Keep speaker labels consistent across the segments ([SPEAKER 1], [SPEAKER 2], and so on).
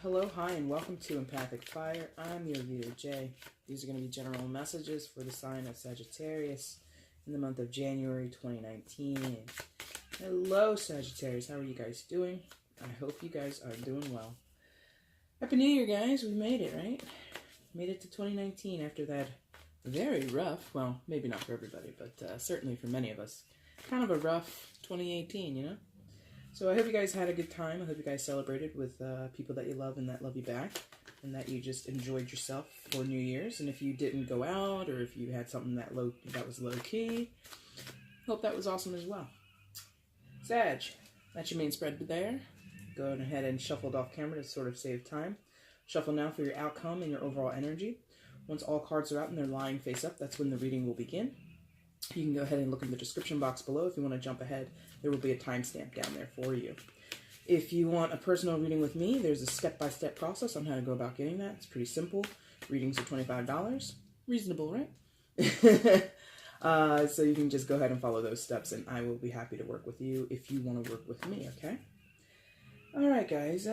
[SPEAKER 1] Hello, hi, and welcome to Empathic Fire. I'm your reader, Jay. These are going to be general messages for the sign of Sagittarius in the month of January 2019. Hello, Sagittarius. How are you guys doing? I hope you guys are doing well. Happy New Year, guys. We made it, right? Made it to 2019 after that very rough, well, maybe not for everybody, but certainly for many of us, kind of a rough 2018, you know? So I hope you guys had a good time. I hope you guys celebrated with people that you love and that love you back, and that you just enjoyed yourself for New Year's. And if you didn't go out, or if you had something that was low key, hope that was awesome as well. Sag, that's your main spread there. Go ahead and shuffle it off camera to sort of save time. Shuffle now for your outcome and your overall energy. Once all cards are out and they're lying face up, that's when the reading will begin. You can go ahead and look in the description box below if you want to jump ahead. There will be a timestamp down there for you. If you want a personal reading with me, there's a step-by-step process on how to go about getting that. It's pretty simple. Readings are $25. Reasonable, right? So you can just go ahead and follow those steps, and I will be happy to work with you if you want to work with me, okay? All right, guys.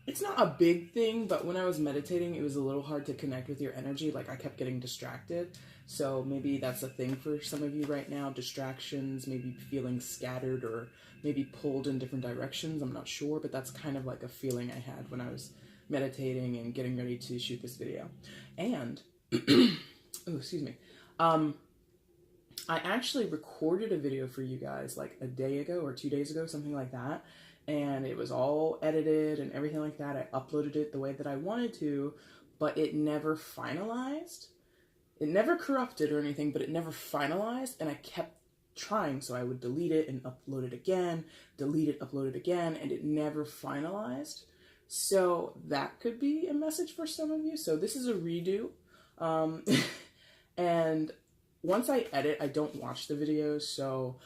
[SPEAKER 1] It's not a big thing, but when I was meditating, it was a little hard to connect with your energy. Like, I kept getting distracted. So maybe that's a thing for some of you right now. Distractions, maybe feeling scattered or maybe pulled in different directions. I'm not sure, but that's kind of like a feeling I had when I was meditating and getting ready to shoot this video. And, oh, excuse me. I actually recorded a video for you guys like a day ago or 2 days ago, something like that. And it was all edited and everything like that. I uploaded it the way that I wanted to, but it never finalized. It never corrupted or anything, but it never finalized, and I kept trying, so I would delete it and upload it again, delete it, upload it again, and it never finalized. So that could be a message for some of you. So this is a redo. And once I edit, I don't watch the videos, so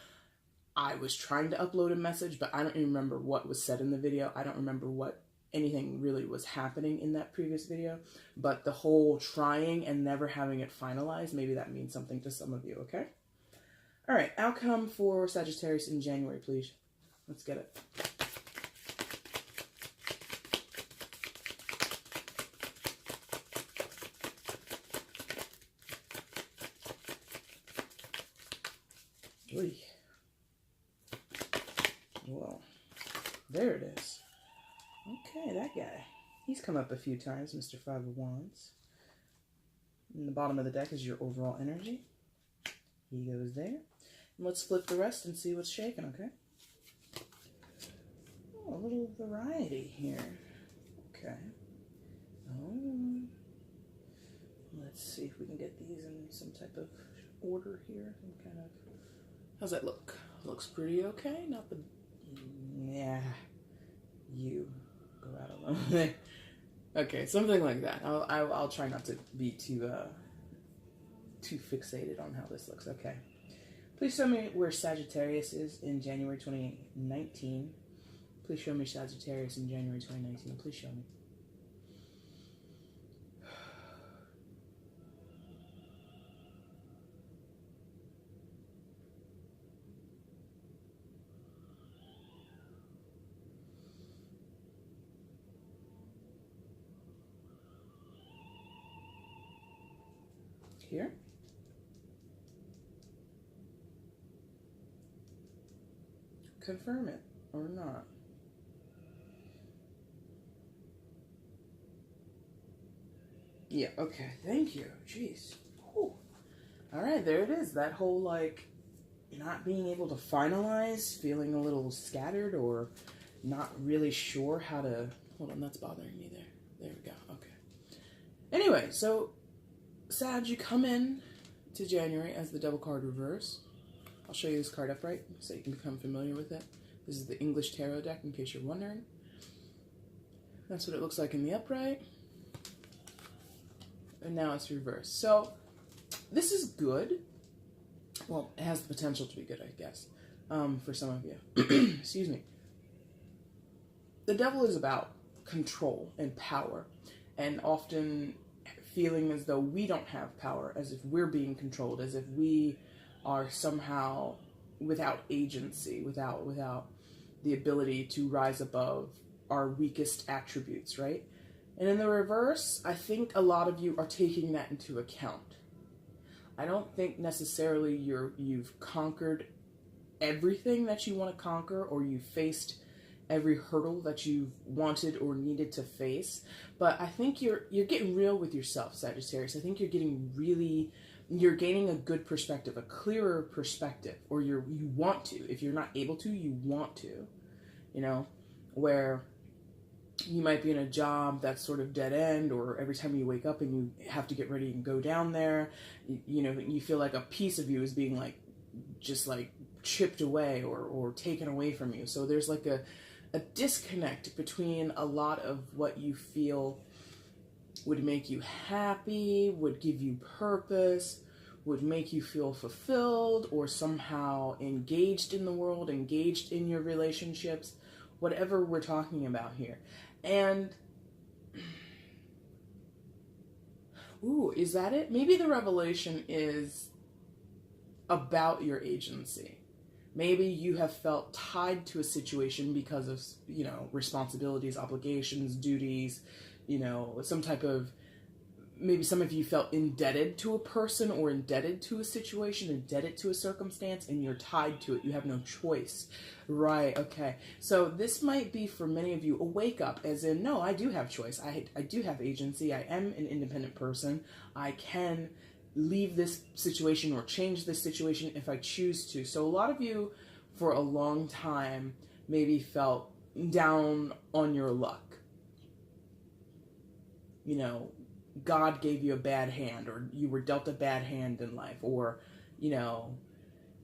[SPEAKER 1] I was trying to upload a message, but I don't even remember what was said in the video. I don't remember what anything really was happening in that previous video, but the whole trying and never having it finalized, maybe that means something to some of you, okay? All right, outcome for Sagittarius in January, please. Let's get it. Oy. Well, there it is. Okay, that guy. He's come up a few times, Mr. Five of Wands. In the bottom of the deck is your overall energy. He goes there. And let's flip the rest and see what's shaking, okay? Oh, a little variety here. Okay. Oh. Let's see if we can get these in some type of order here. Some kind of... How's that look? Looks pretty okay. Not the... Yeah. You... Go out alone. Okay, something like that. I'll try not to be too fixated on how this looks. Okay. Please show me where Sagittarius is in January 2019. Please show me Sagittarius in January 2019. Please show me. Here. Confirm it or not. Yeah, okay. Thank you. Jeez. Whew. All right, there it is. That whole, like, not being able to finalize, feeling a little scattered or not really sure how to... Hold on, that's bothering me there. There we go. Okay. Anyway, so... Sag, you come in to January as the Devil card reverse. I'll show you this card upright so you can become familiar with it. This is the English Tarot deck, in case you're wondering. That's what it looks like in the upright. And now it's reversed. So, this is good. Well, it has the potential to be good, I guess, for some of you. Excuse me. The Devil is about control and power, and often feeling as though we don't have power, as if we're being controlled, as if we are somehow without agency, without the ability to rise above our weakest attributes, right? And in the reverse, I think a lot of you are taking that into account. I don't think necessarily you've conquered everything that you want to conquer, or you faced every hurdle that you wanted or needed to face, but I think you're getting real with yourself, Sagittarius. I think you're gaining a good perspective, a clearer perspective, or you want to. If you're not able to, you want to, you know, where you might be in a job that's sort of dead end, or every time you wake up and you have to get ready and go down there, you know, you feel like a piece of you is being like, just like chipped away or taken away from you. So there's like a disconnect between a lot of what you feel would make you happy, would give you purpose, would make you feel fulfilled, or somehow engaged in the world, engaged in your relationships, whatever we're talking about here. And, ooh, is that it? Maybe the revelation is about your agency. Maybe you have felt tied to a situation because of, you know, responsibilities, obligations, duties, you know, some type of, maybe some of you felt indebted to a person or indebted to a situation, indebted to a circumstance, and you're tied to it. You have no choice. Right, okay. So this might be for many of you a wake up, as in, no, I do have choice. I do have agency. I am an independent person. I can leave this situation or change this situation if I choose to. So a lot of you for a long time maybe felt down on your luck. You know, God gave you a bad hand, or you were dealt a bad hand in life, or, you know,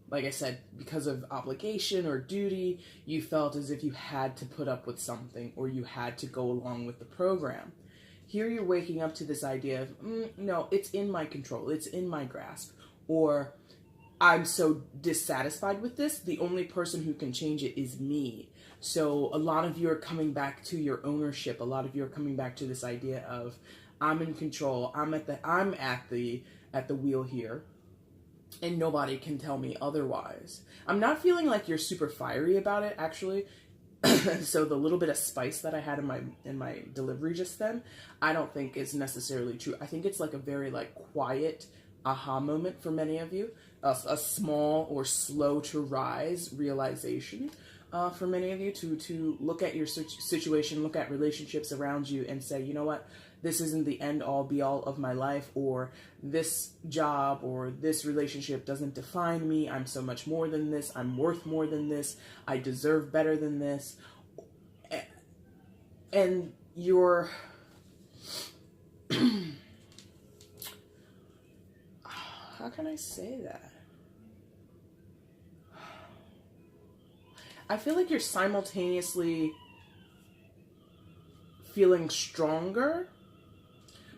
[SPEAKER 1] like I said, because of obligation or duty, you felt as if you had to put up with something, or you had to go along with the program. Here you're waking up to this idea of, no, it's in my control, it's in my grasp, or I'm so dissatisfied with this, the only person who can change it is me. So a lot of you are coming back to your ownership. A lot of you are coming back to this idea of, I'm in control, I'm at the wheel here, and nobody can tell me otherwise. I'm not feeling like you're super fiery about it, actually. So the little bit of spice that I had in my delivery just then, I don't think is necessarily true. I think it's like a very like quiet aha moment for many of you, a small or slow to rise realization for many of you to look at your situation, look at relationships around you, and say, you know what, this isn't the end all be all of my life, or this job or this relationship doesn't define me. I'm so much more than this. I'm worth more than this. I deserve better than this. And you're how can I say that? I feel like you're simultaneously feeling stronger,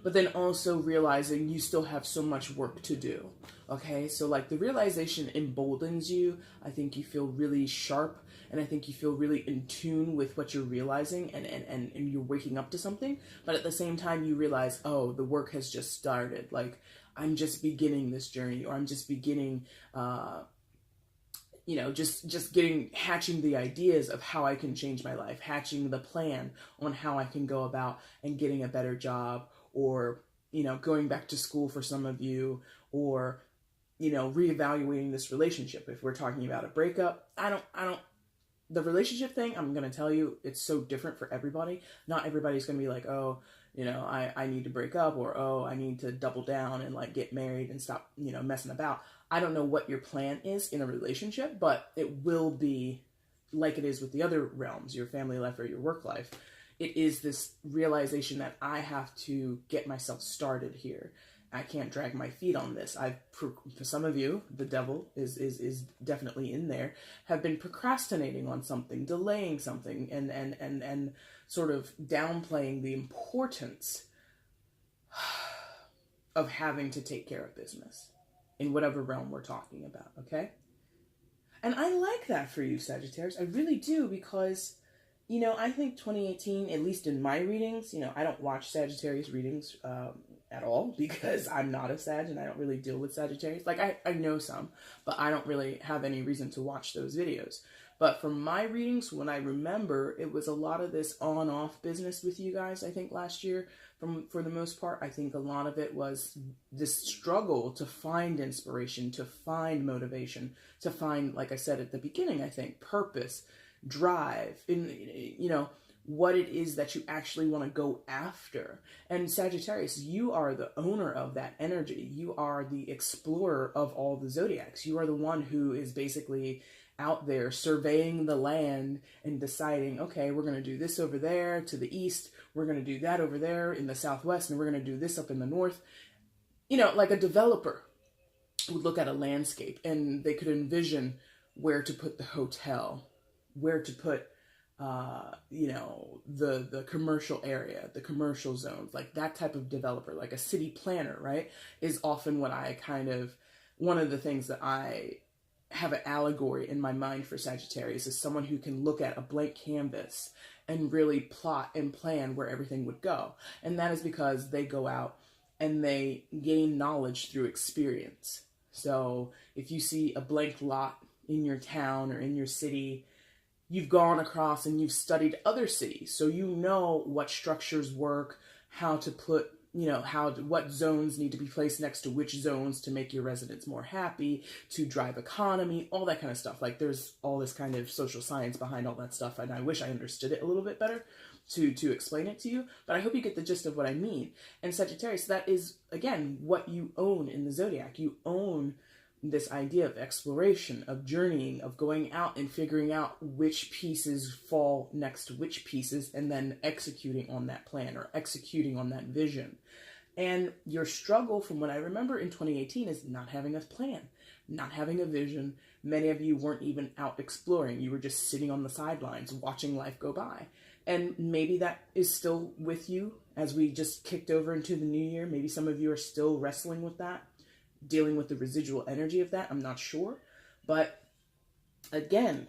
[SPEAKER 1] but then also realizing you still have so much work to do. Okay, so like the realization emboldens you. I think you feel really sharp, and I think you feel really in tune with what you're realizing, and you're waking up to something. But at the same time, you realize, oh, the work has just started. Like, I'm just beginning this journey, or I'm just beginning, you know, just hatching the ideas of how I can change my life, hatching the plan on how I can go about and getting a better job, or, you know, going back to school for some of you, or, you know, reevaluating this relationship. If we're talking about a breakup, the relationship thing, I'm going to tell you, it's so different for everybody. Not everybody's going to be like, oh, you know, I need to break up, or, oh, I need to double down and like get married and stop, you know, messing about. I don't know what your plan is in a relationship, but it will be like it is with the other realms, your family life or your work life. It is this realization that I have to get myself started here. I can't drag my feet on this. For some of you, the devil is definitely in there, have been procrastinating on something, delaying something, and sort of downplaying the importance of having to take care of business in whatever realm we're talking about, okay? And I like that for you, Sagittarius. I really do, because, you know, I think 2018, at least in my readings, you know, I don't watch Sagittarius readings at all, because I'm not a Sag and I don't really deal with Sagittarius. Like, I know some, but I don't really have any reason to watch those videos. But from my readings, when I remember, it was a lot of this on-off business with you guys, I think, last year. For the most part, I think a lot of it was this struggle to find inspiration, to find motivation, to find, like I said at the beginning, I think, purpose, drive, what it is that you actually want to go after. And Sagittarius, you are the owner of that energy. You are the explorer of all the zodiacs. You are the one who is basically out there surveying the land and deciding, okay, we're going to do this over there to the east, we're going to do that over there in the southwest, and we're going to do this up in the north. Like a developer would look at a landscape and they could envision where to put the hotel, where to put the commercial area, the commercial zones, like that type of developer, like a city planner, right, is often what one of the things that I have an allegory in my mind for Sagittarius is someone who can look at a blank canvas and really plot and plan where everything would go. And that is because they go out and they gain knowledge through experience. So if you see a blank lot in your town or in your city, you've gone across and you've studied other cities. So you know what structures work, how to put, what zones need to be placed next to which zones to make your residents more happy, to drive economy, all that kind of stuff. Like there's all this kind of social science behind all that stuff. And I wish I understood it a little bit better to explain it to you, but I hope you get the gist of what I mean. And Sagittarius, that is, again, what you own in the zodiac. You own this idea of exploration, of journeying, of going out and figuring out which pieces fall next to which pieces, and then executing on that plan or executing on that vision. And your struggle, from what I remember in 2018, is not having a plan, not having a vision. Many of you weren't even out exploring. You were just sitting on the sidelines, watching life go by. And maybe that is still with you as we just kicked over into the new year. Maybe some of you are still wrestling with that, dealing with the residual energy of that. I'm not sure. But again,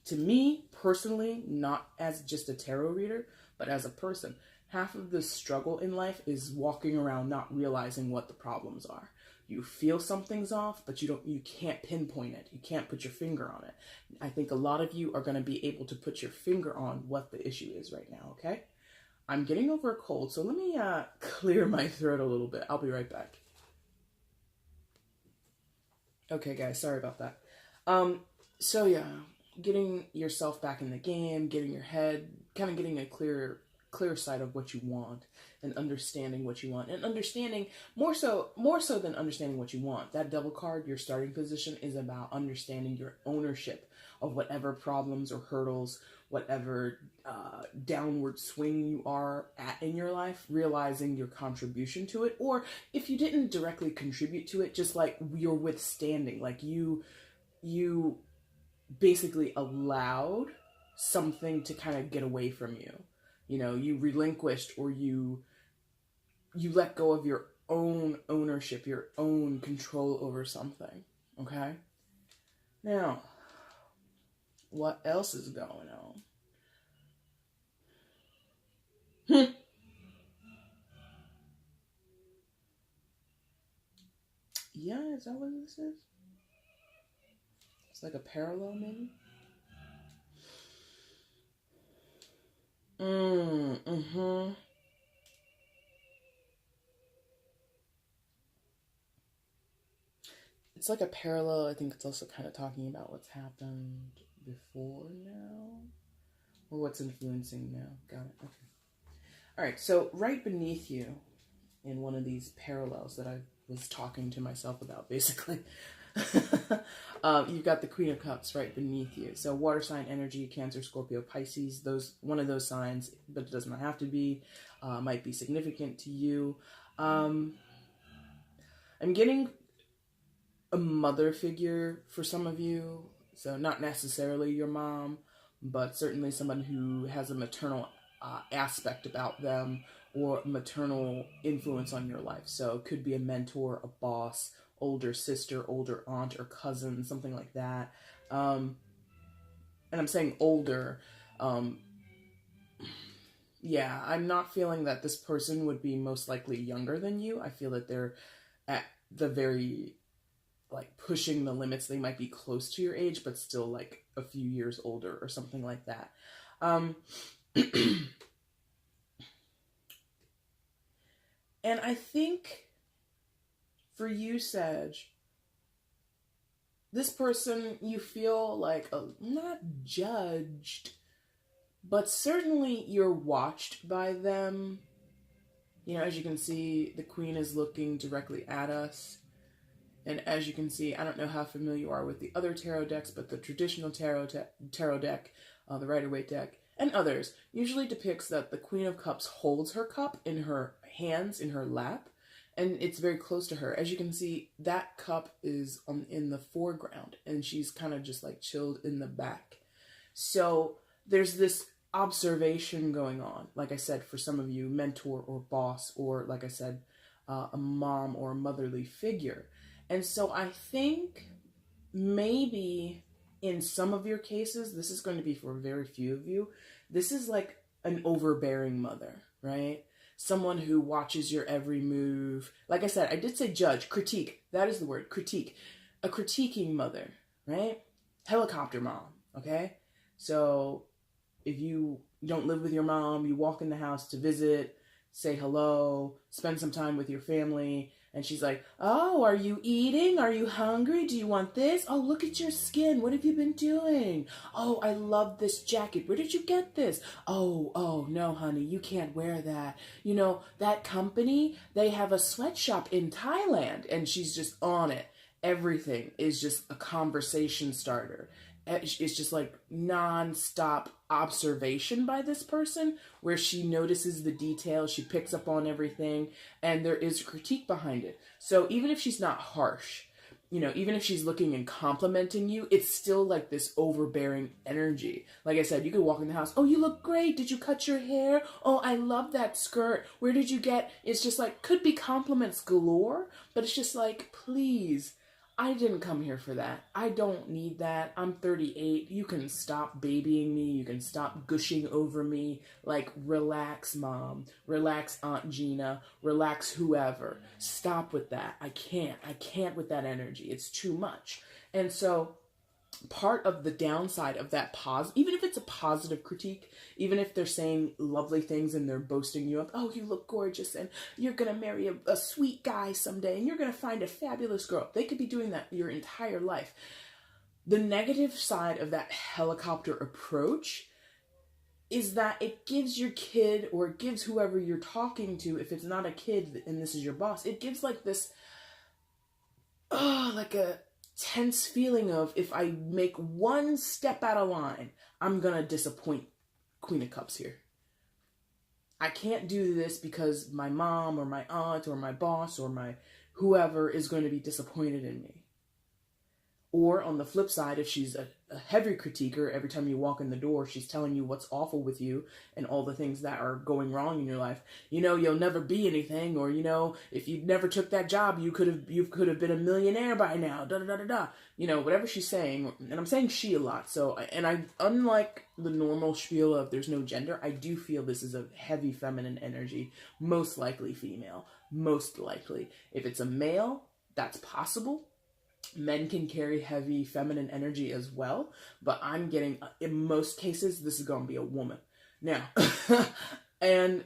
[SPEAKER 1] to me personally, not as just a tarot reader, but as a person, half of the struggle in life is walking around not realizing what the problems are. You feel something's off, but you can't pinpoint it. You can't put your finger on it. I think a lot of you are going to be able to put your finger on what the issue is right now, okay? I'm getting over a cold, so let me clear my throat a little bit. I'll be right back. Okay, guys, sorry about that. So yeah, getting yourself back in the game, getting your head, kind of getting a clear sight of what you want and understanding what you want, and understanding more so than understanding what you want. That devil card, your starting position, is about understanding your ownership of whatever problems or hurdles, whatever downward swing you are at in your life, realizing your contribution to it, or if you didn't directly contribute to it, just like you're withstanding, like you basically allowed something to kind of get away from you. You relinquished, or you let go of your own ownership, your own control over something, okay? Now, what else is going on? Yeah, is that what this is? It's like a parallel, maybe? Mm-hmm. It's like a parallel. I think it's also kind of talking about what's happened before now, or what's influencing now. Got it. Okay. All right. So right beneath you, in one of these parallels that I was talking to myself about, basically, you've got the Queen of Cups right beneath you. So water sign energy, Cancer, Scorpio, Pisces, one of those signs, but it does not have to be, might be significant to you. I'm getting a mother figure for some of you. So not necessarily your mom, but certainly someone who has a maternal aspect about them, or maternal influence on your life. So it could be a mentor, a boss, older sister, older aunt or cousin, something like that. And I'm saying older. Yeah, I'm not feeling that this person would be most likely younger than you. I feel that they're at the very like pushing the limits. They might be close to your age, but still like a few years older or something like that. And I think for you, Sag, this person, you feel like not judged, but certainly you're watched by them. You know, as you can see, the Queen is looking directly at us. And as you can see, I don't know how familiar you are with the other tarot decks, but the traditional tarot deck, the Rider-Waite deck, and others, usually depicts that the Queen of Cups holds her cup in her hands, in her lap, and it's very close to her. As you can see, that cup is in the foreground, and she's kind of just like chilled in the back. So there's this observation going on, like I said, for some of you, mentor or boss, or like I said, a mom or a motherly figure. And so I think maybe in some of your cases, this is going to be for very few of you, this is like an overbearing mother, right? Someone who watches your every move. Like I said, I did say judge, critique. That is the word, critique. A critiquing mother, right? Helicopter mom, okay? So if you don't live with your mom, you walk in the house to visit, say hello, spend some time with your family, and she's like, oh, are you eating? Are you hungry? Do you want this? Oh, look at your skin. What have you been doing? Oh, I love this jacket. Where did you get this? Oh, no, honey, you can't wear that. You know, that company, they have a sweatshop in Thailand, and she's just on it. Everything is just a conversation starter. It's just like non-stop observation by this person where she notices the details, she picks up on everything, and there is critique behind it. So even if she's not harsh, you know, even if she's looking and complimenting you, it's still like this overbearing energy. Like I said, you could walk in the house, oh, you look great. Did you cut your hair? Oh, I love that skirt. Where did you get? It's just like, could be compliments galore, but it's just like, please, I didn't come here for that. I don't need that. I'm 38. You can stop babying me. You can stop gushing over me. Like, relax, Mom. Relax, Aunt Gina. Relax, whoever. Stop with that. I can't with that energy. It's too much. And so part of the downside of that even if it's a positive critique, even if they're saying lovely things and they're boasting you up, oh, you look gorgeous and you're going to marry a sweet guy someday and you're going to find a fabulous girl. They could be doing that your entire life. The negative side of that helicopter approach is that it gives your kid, or it gives whoever you're talking to, if it's not a kid and this is your boss, it gives like this, like a tense feeling of, if I make one step out of line, I'm gonna disappoint Queen of Cups here. I can't do this because my mom or my aunt or my boss or my whoever is going to be disappointed in me. Or on the flip side, if she's a heavy critiquer, every time you walk in the door, she's telling you what's awful with you and all the things that are going wrong in your life. You know, you'll never be anything, or, you know, if you never took that job, you could have been a millionaire by now, da-da-da-da-da. You know, whatever she's saying, and I'm saying she a lot, so, and I, unlike the normal spiel of there's no gender, I do feel this is a heavy feminine energy, most likely female, most likely. If it's a male, that's possible. Men can carry heavy feminine energy as well, but I'm getting, in most cases, this is going to be a woman. Now, and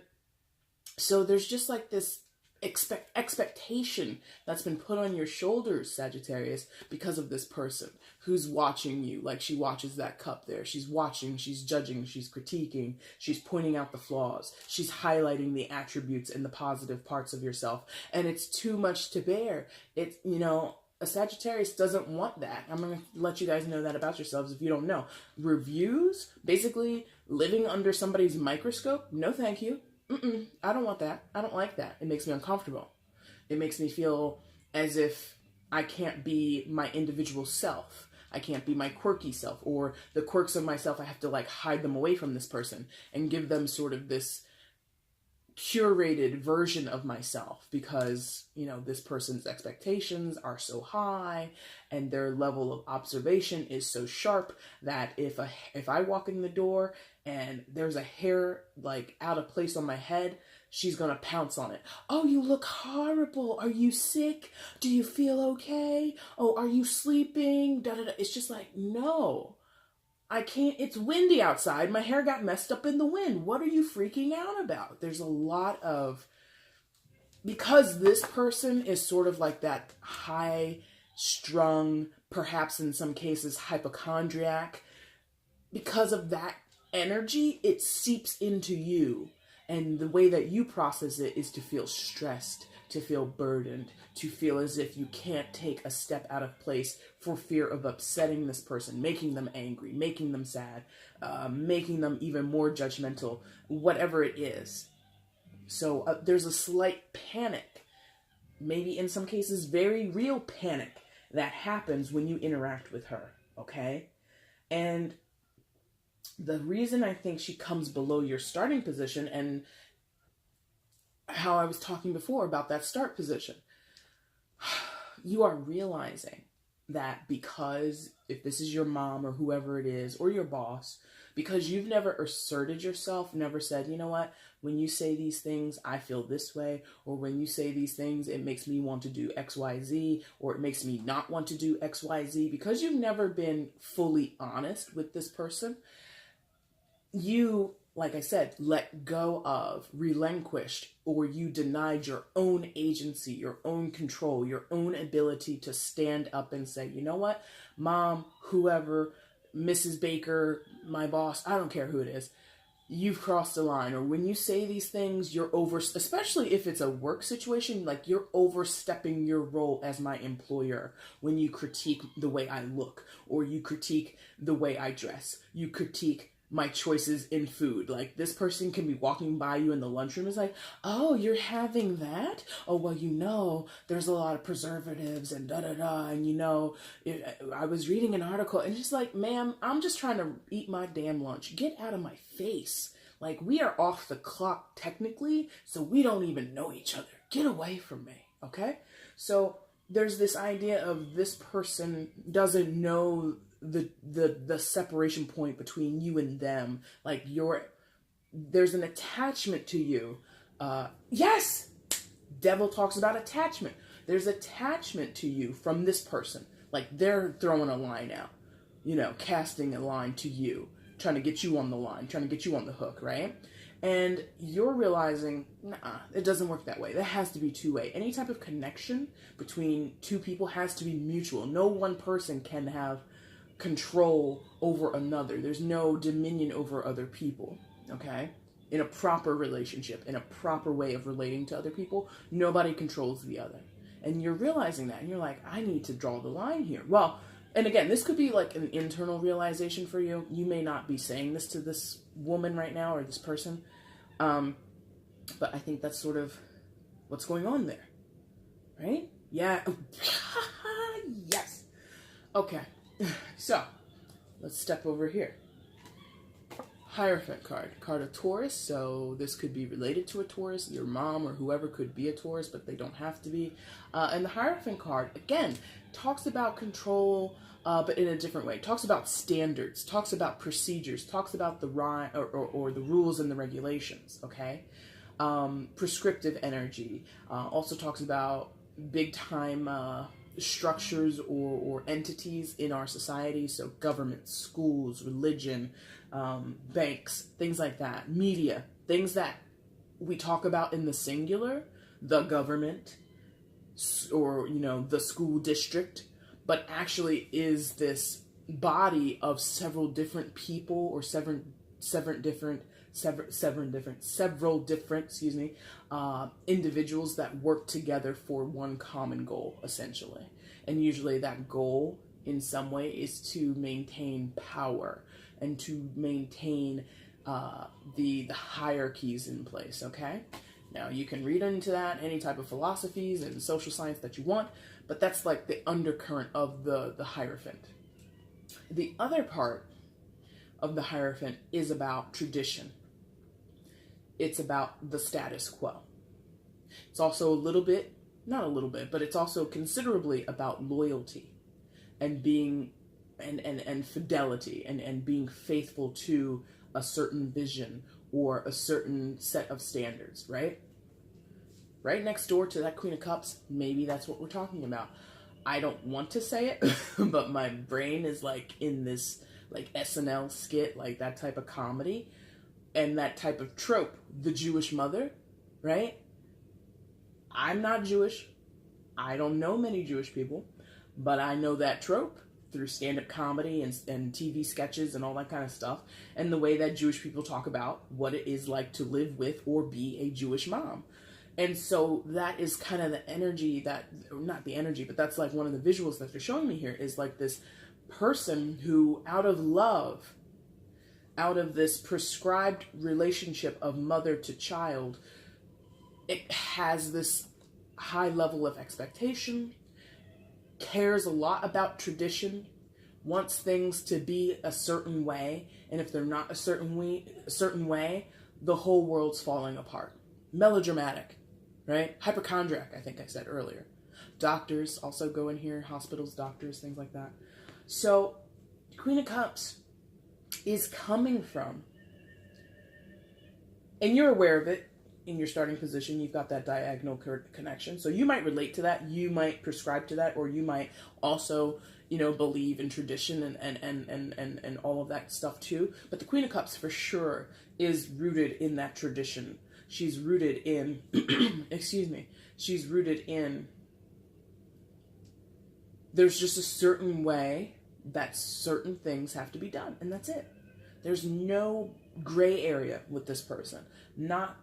[SPEAKER 1] so there's just like this expectation that's been put on your shoulders, Sagittarius, because of this person who's watching you. Like, she watches that cup there. She's watching, she's judging, she's critiquing, she's pointing out the flaws, she's highlighting the attributes and the positive parts of yourself, and it's too much to bear. It's, you know, a Sagittarius doesn't want that. I'm going to let you guys know that about yourselves if you don't know. Reviews, basically living under somebody's microscope, no thank you. I don't want that. I don't like that. It makes me uncomfortable. It makes me feel as if I can't be my individual self. I can't be my quirky self, or the quirks of myself, I have to like hide them away from this person and give them sort of this curated version of myself because, you know, this person's expectations are so high and their level of observation is so sharp that if I walk in the door and there's a hair like out of place on my head, she's gonna pounce on it. Oh, you look horrible. Are you sick? Do you feel okay? Oh, are you sleeping? Da, da, da. It's just like, no. I can't, it's windy outside. My hair got messed up in the wind. What are you freaking out about? There's a lot of, because this person is sort of like that high strung, perhaps in some cases hypochondriac, because of that energy, it seeps into you. And the way that you process it is to feel stressed, to feel burdened, to feel as if you can't take a step out of place for fear of upsetting this person, making them angry, making them sad, making them even more judgmental, whatever it is. So there's a slight panic, maybe in some cases very real panic, that happens when you interact with her, okay? And the reason I think she comes below your starting position, and how I was talking before about that start position, you are realizing that because if this is your mom or whoever it is, or your boss, because you've never asserted yourself, never said, you know what, when you say these things, I feel this way, or when you say these things, it makes me want to do X, Y, Z, or it makes me not want to do X, Y, Z, because you've never been fully honest with this person, you, like I said, let go of, relinquished, or you denied your own agency, your own control, your own ability to stand up and say, you know what, mom, whoever, Mrs. Baker, my boss, I don't care who it is, you've crossed the line. Or when you say these things, you're over, especially if it's a work situation, like you're overstepping your role as my employer when you critique the way I look, or you critique the way I dress, you critique my choices in food. Like, this person can be walking by you in the lunchroom, is like, oh, you're having that? Oh, well, you know, there's a lot of preservatives and da-da-da, and you know, I was reading an article, and just like, ma'am, I'm just trying to eat my damn lunch. Get out of my face. Like, we are off the clock technically, so we don't even know each other. Get away from me, okay? So there's this idea of this person doesn't know the separation point between you and them. Like, there's an attachment to you. Yes, devil talks about attachment. There's attachment to you from this person. Like, they're throwing a line out, you know, casting a line to you, trying to get you on the line, trying to get you on the hook, right? And you're realizing, nah, it doesn't work that way. That has to be two-way. Any type of connection between two people has to be mutual. No one person can have control over another. There's no dominion over other people, okay? In a proper relationship, in a proper way of relating to other people, nobody controls the other. And you're realizing that, and you're like, I need to draw the line here. Well, and again, this could be like an internal realization for you. You may not be saying this to this woman right now, or this person, but I think that's sort of what's going on there, right? Yeah. Yes. Okay. So, let's step over here. Hierophant card of Taurus. So this could be related to a Taurus. Your mom or whoever could be a Taurus, but they don't have to be. And the Hierophant card, again, talks about control, but in a different way. Talks about standards, talks about procedures, talks about the or the rules and the regulations, okay? Prescriptive energy. Also talks about big time structures or entities in our society. So government, schools, religion, banks, things like that, media, things that we talk about in the singular, the government, or, you know, the school district, but actually is this body of several different people, or several different individuals that work together for one common goal, essentially. And usually that goal in some way is to maintain power and to maintain the hierarchies in place, okay? Now, you can read into that any type of philosophies and social science that you want, but that's like the undercurrent of the Hierophant. The other part of the Hierophant is about tradition. it's about the status quo. It's also a little bit, not a little bit, but it's also considerably about loyalty and being, and fidelity, and being faithful to a certain vision or a certain set of standards, right? Right next door to that Queen of Cups, maybe that's what we're talking about. I don't want to say it, but my brain is like in this like SNL skit, like that type of comedy and that type of trope, the Jewish mother, right? I'm not Jewish. I don't know many Jewish people, but I know that trope through stand-up comedy and TV sketches and all that kind of stuff, and the way that Jewish people talk about what it is like to live with or be a Jewish mom. And so that is kind of the energy that, not the energy, but that's like one of the visuals that they're showing me here, is like this person who, out of love, out of this prescribed relationship of mother to child, it has this high level of expectation, cares a lot about tradition, wants things to be a certain way, and if they're not a certain way, the whole world's falling apart. Melodramatic, right? Hypochondriac, I think I said earlier. Doctors also go in here, hospitals, doctors, things like that. So, Queen of Cups is coming from, and you're aware of it, in your starting position, you've got that diagonal connection. So you might relate to that, you might prescribe to that, or you might also, believe in tradition and all of that stuff too. But the Queen of Cups for sure is rooted in that tradition. She's rooted in, she's rooted in, there's just a certain way that certain things have to be done, and that's it. There's no gray area with this person. Not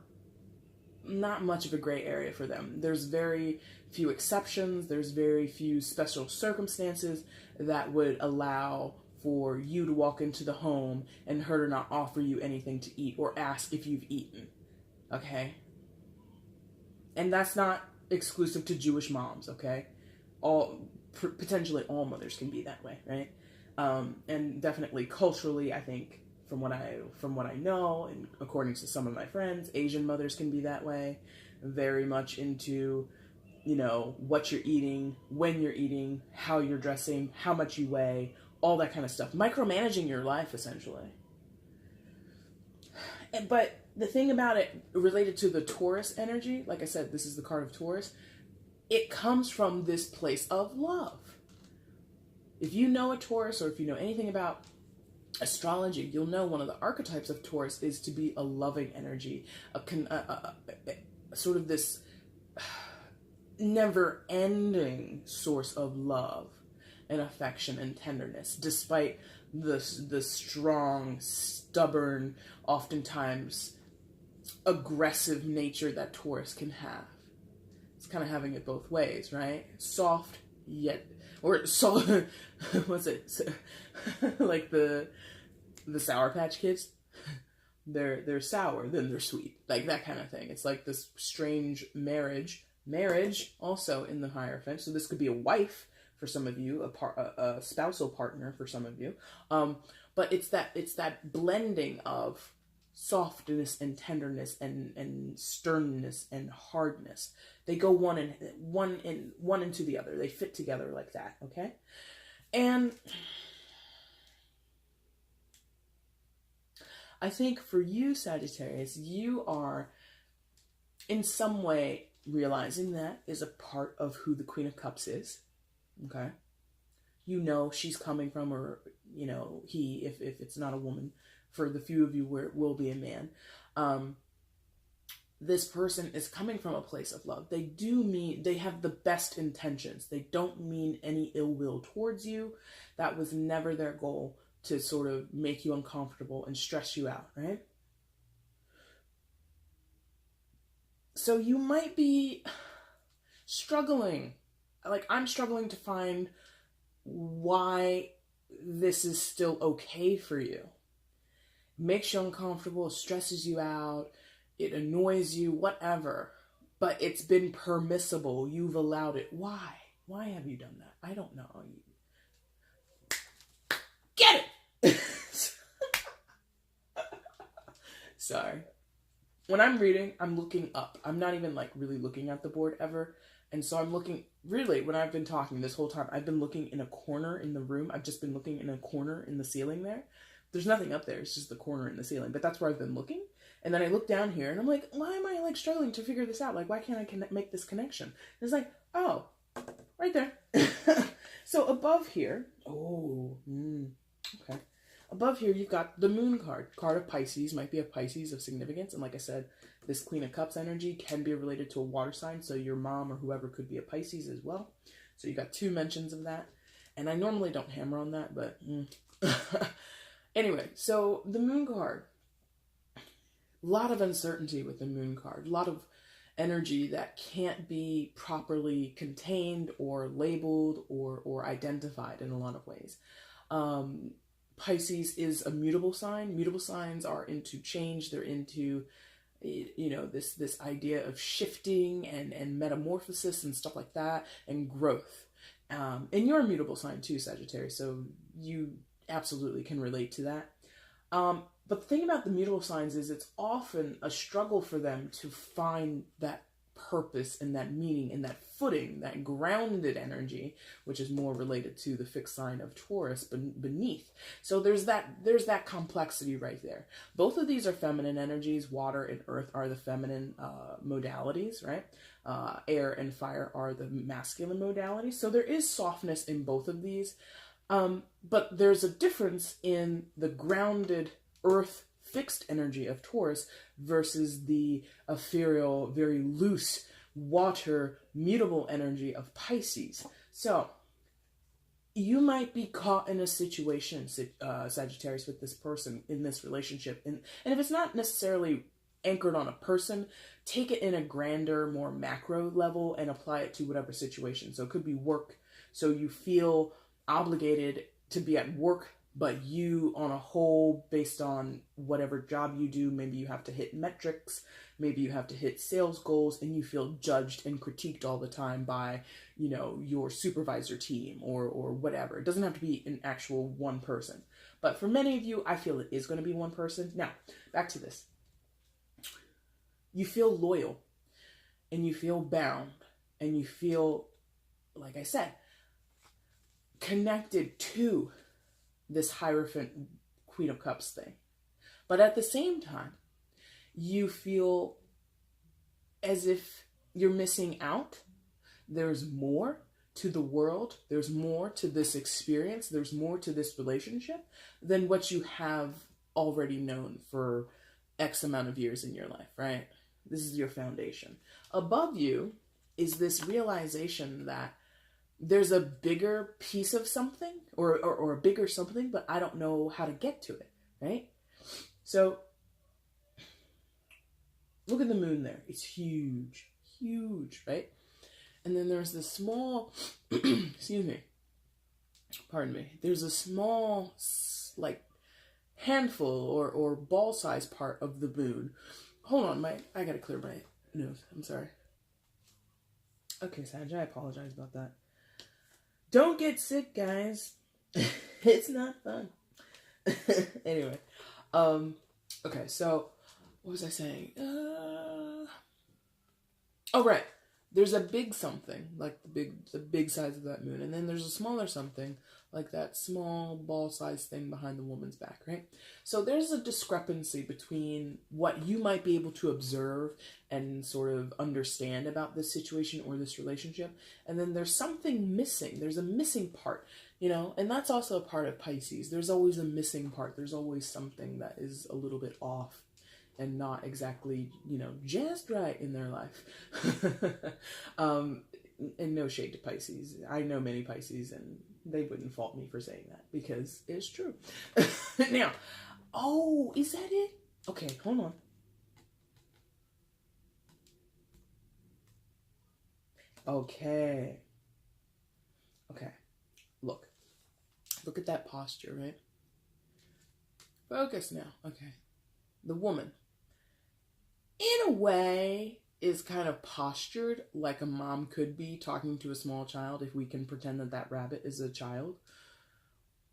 [SPEAKER 1] much of a gray area for them. There's very few exceptions. There's very few special circumstances that would allow for you to walk into the home and her to not offer you anything to eat or ask if you've eaten. Okay? And that's not exclusive to Jewish moms, okay? Potentially all mothers can be that way, right? And definitely culturally, I think, from what I know, and according to some of my friends, Asian mothers can be that way, very much into, what you're eating, when you're eating, how you're dressing, how much you weigh, all that kind of stuff. Micromanaging your life, essentially. But the thing about it, related to the Taurus energy, like I said, this is the card of Taurus, it comes from this place of love. If you know a Taurus, or if you know anything about astrology, you'll know one of the archetypes of Taurus is to be a loving energy, a sort of this never-ending source of love and affection and tenderness, despite the strong, stubborn, oftentimes aggressive nature that Taurus can have. It's kind of having it both ways, right? Soft yet, or soft. What's it? Like the Sour Patch Kids. They're sour, then they're sweet, like that kind of thing. It's like this strange marriage also in the Hierophant. So this could be a wife for some of you, a spousal partner for some of you. But it's that blending of softness and tenderness and sternness and hardness. They go one into the other. They fit together like that, okay? And I think for you, Sagittarius, you are in some way realizing that is a part of who the Queen of Cups is, okay? She's coming from, or, he, if it's not a woman, for the few of you where it will be a man, this person is coming from a place of love. They have the best intentions. They don't mean any ill will towards you. That was never their goal, to sort of make you uncomfortable and stress you out, right? So you might be struggling. Like, I'm struggling to find why this is still okay for you. Makes you uncomfortable, stresses you out, it annoys you, whatever. But it's been permissible. You've allowed it. Why? Why have you done that? I don't know. Get it! Sorry. when I'm reading, I'm looking up. I'm not even like really looking at the board ever. And so I'm looking, really, when I've been talking this whole time, I've been looking in a corner in the room. I've just been looking in a corner in the ceiling there. There's nothing up there. It's just the corner in the ceiling. But that's where I've been looking. And then I look down here and I'm like, why am I like struggling to figure this out? Like, why can't I make this connection? And it's like, oh, right there. So above here, okay. Above here, you've got the Moon card. Card of Pisces, might be a Pisces of significance. And like I said, this Queen of Cups energy can be related to a water sign. So your mom or whoever could be a Pisces as well. So you got 2 mentions of that. And I normally don't hammer on that, but anyway, so the Moon card. A lot of uncertainty with the Moon card. A lot of energy that can't be properly contained or labeled or identified in a lot of ways. Pisces is a mutable sign. Mutable signs are into change. They're into, this idea of shifting and metamorphosis and stuff like that, and growth. And you're a mutable sign too, Sagittarius, so you absolutely can relate to that. But the thing about the mutable signs is it's often a struggle for them to find that purpose and that meaning and that footing, that grounded energy, which is more related to the fixed sign of Taurus beneath. So there's that complexity right there. Both of these are feminine energies. Water and earth are the feminine modalities, right? Air and fire are the masculine modalities. So there is softness in both of these. But there's a difference in the grounded earth fixed energy of Taurus versus the ethereal, very loose water mutable energy of Pisces. So you might be caught in a situation, Sagittarius, with this person in this relationship. And if it's not necessarily anchored on a person, take it in a grander, more macro level and apply it to whatever situation. So it could be work. So you feel obligated to be at work, but you on a whole, based on whatever job you do, maybe you have to hit metrics, maybe you have to hit sales goals, and you feel judged and critiqued all the time by, your supervisor team or whatever. It doesn't have to be an actual one person. But for many of you, I feel it is going to be one person. Now, back to this. You feel loyal, and you feel bound, and you feel, like I said, connected to this Hierophant Queen of Cups thing. But at the same time, you feel as if you're missing out. There's more to the world. There's more to this experience. There's more to this relationship than what you have already known for X amount of years in your life, right? This is your foundation. Above you is this realization that there's a bigger piece of something or a bigger something, but I don't know how to get to it, right? So look at the moon there. It's huge, right? And then there's this small, excuse me, pardon me. There's a small, like, handful or ball-sized part of the moon. Hold on, I gotta clear my nose. I'm sorry. Okay, Sag, I apologize about that. Don't get sick, guys. It's not fun. Anyway, okay, so what was I saying? Oh, right. There's a big something, like the big size of that moon, and then there's a smaller something, like that small ball-sized thing behind the woman's back, right? So there's a discrepancy between what you might be able to observe and sort of understand about this situation or this relationship, and then there's something missing. There's a missing part, and that's also a part of Pisces. There's always a missing part. There's always something that is a little bit off and not exactly, just right in their life. And no shade to Pisces. I know many Pisces, and they wouldn't fault me for saying that because it's true. Now, oh, is that it? Okay, hold on. Okay. Look at that posture, right? Focus now. Okay. The woman, in a way, is kind of postured like a mom could be talking to a small child, if we can pretend that rabbit is a child.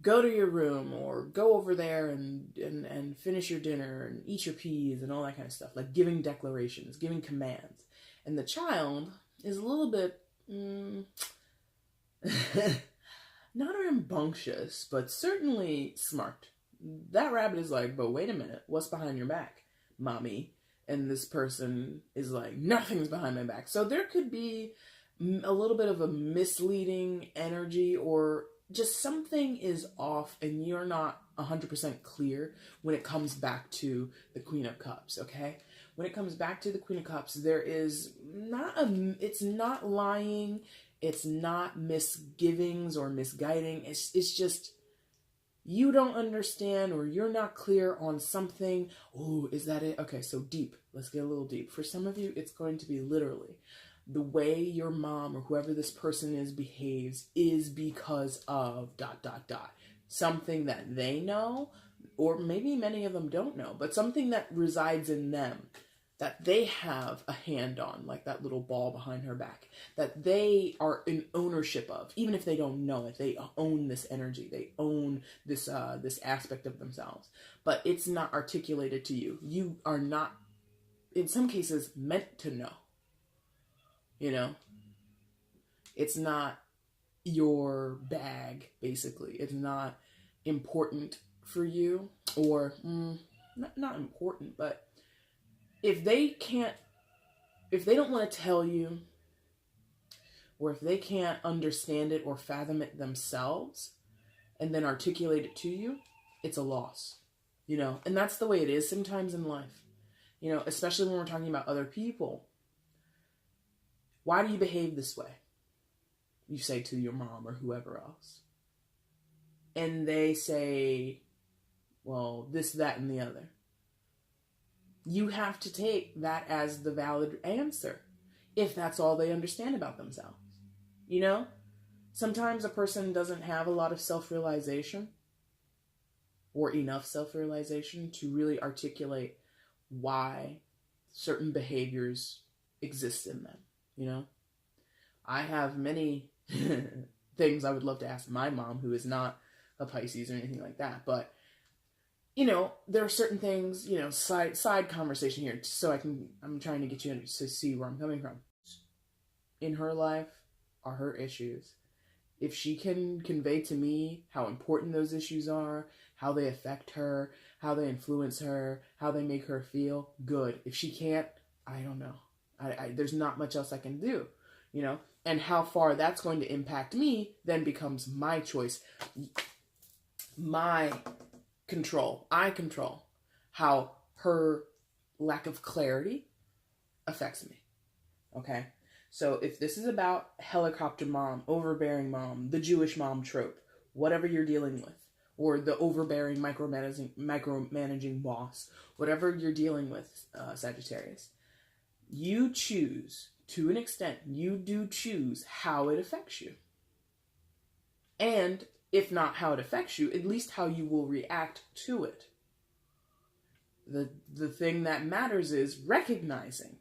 [SPEAKER 1] go to your room or go over there and finish your dinner and eat your peas and all that kind of stuff. Like giving declarations, giving commands. And the child is a little bit, not rambunctious, but certainly smart. That rabbit is like, but wait a minute, what's behind your back, mommy? And this person is like, nothing's behind my back. So there could be a little bit of a misleading energy, or just something is off and you're not 100% clear when it comes back to the Queen of Cups, okay? When it comes back to the Queen of Cups, there is it's not lying, it's not misgivings or misguiding, it's just you don't understand or you're not clear on something. Oh, is that it? Okay, so deep. Let's get a little deep. For some of you, it's going to be literally the way your mom or whoever this person is behaves is because of ... Something that they know, or maybe many of them don't know, but something that resides in them that they have a hand on, like that little ball behind her back, that they are in ownership of, even if they don't know it. They own this energy. They own this this aspect of themselves, but it's not articulated to you. You are not, in some cases, meant to know. You know, it's not your bag, basically. It's not important for you, or not important, but if they don't want to tell you, or if they can't understand it or fathom it themselves and then articulate it to you, it's a loss, you know? And that's the way it is sometimes in life, you know, especially when we're talking about other people. Why do you behave this way? You say to your mom or whoever else. And they say, well, this, that, and the other. You have to take that as the valid answer, if that's all they understand about themselves. You know? Sometimes a person doesn't have a lot of self-realization, or enough self-realization to really articulate why certain behaviors exist in them. You know? I have many things I would love to ask my mom, who is not a Pisces or anything like that, but you know, there are certain things, you know, side conversation here, so I'm trying to get you to see where I'm coming from. In her life are her issues. If she can convey to me how important those issues are, how they affect her, how they influence her, how they make her feel, good. If she can't, I don't know. There's not much else I can do, you know? And how far that's going to impact me then becomes my choice. My control. I control how her lack of clarity affects me. Okay? So if this is about helicopter mom, overbearing mom, the Jewish mom trope, whatever you're dealing with, or the overbearing micromanaging boss, whatever you're dealing with, Sagittarius, you choose, to an extent, you do choose how it affects you. And if not how it affects you, at least how you will react to it. The thing that matters is recognizing